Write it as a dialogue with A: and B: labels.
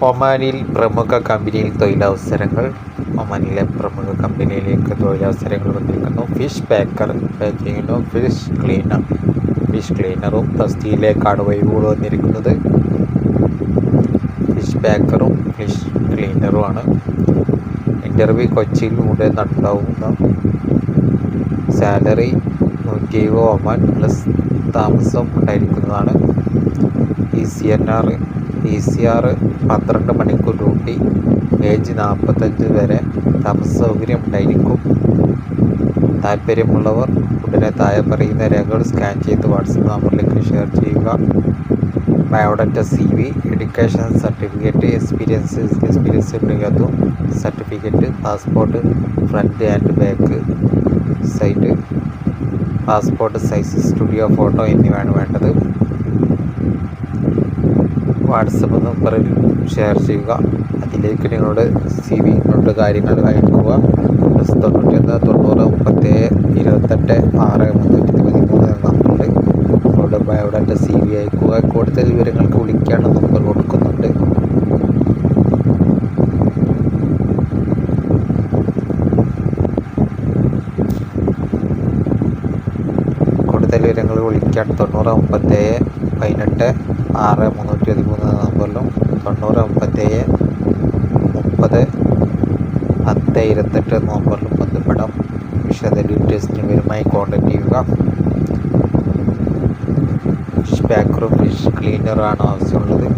A: ഒമാനിൽ പ്രമുഖ കമ്പനിയിൽ തൊഴിലവസരങ്ങൾ. ഒമാനിലെ പ്രമുഖ കമ്പനിയിലേക്ക് തൊഴിലവസരങ്ങൾ വന്നിരിക്കുന്നു. ഫിഷ് പാക്കർ, പാക്കിങ്ങിനും ഫിഷ് ക്ലീനറും തസ്തിയിലേക്കാണ് ഒഴിവുകൾ വന്നിരിക്കുന്നത്. ഫിഷ് പാക്കറും ഫിഷ് ക്ലീനറുമാണ്. ഇൻ്റർവ്യൂ കൊച്ചിയിലൂടെ നടത്താവുന്ന. സാലറി 170 ഒമാൻ പ്ലസ് താമസം ഉണ്ടായിരിക്കുന്നതാണ്. ECR 12 മണിക്കൂർ ഡ്യൂട്ടി. ഏജ് 45 വരെ. താമസ സൗകര്യം ഉണ്ടായിരിക്കും. താല്പര്യമുള്ളവർ ഉടനെ താഴെ പറയുന്ന രേഖകൾ സ്കാൻ ചെയ്ത് വാട്സപ്പ് നമ്പറിലേക്ക് ഷെയർ ചെയ്യുക. Biodata, CV, education certificate, experience ഉണ്ടെങ്കിൽ certificate, passport front and back side, passport size studio photo എന്നിവയാണ് വേണ്ടത്. വാട്സപ്പ് നമ്പറിൽ ഷെയർ ചെയ്യുക. അതിലേക്ക് നിങ്ങളുടെ CV ങ്ങളുടെ കാര്യങ്ങൾ അയക്കുക. +91 90 37 28 6 313 എന്ന നമ്പറിൽ നിങ്ങളുടെ ബയോഡാറ്റ CV അയക്കുക. കൂടുതൽ വിവരങ്ങൾക്ക് വിളിക്കാനുള്ള നമ്പർ കൊടുക്കുന്നുണ്ട്. കൂടുതൽ വിവരങ്ങൾ വിളിക്കാൻ 90 57 18 6 313 എന്ന നമ്പറിലും 90 57 30 10 28 എന്ന നമ്പറിലും ബന്ധപ്പെടാം. വിശദ ഡീറ്റെയിൽസിന് വിവരമായി കോൺടാക്ട് ചെയ്യുക. ഫിഷ് പാക്കറും ഫിഷ് ക്ലീനറാണ് ആവശ്യമുള്ളത്.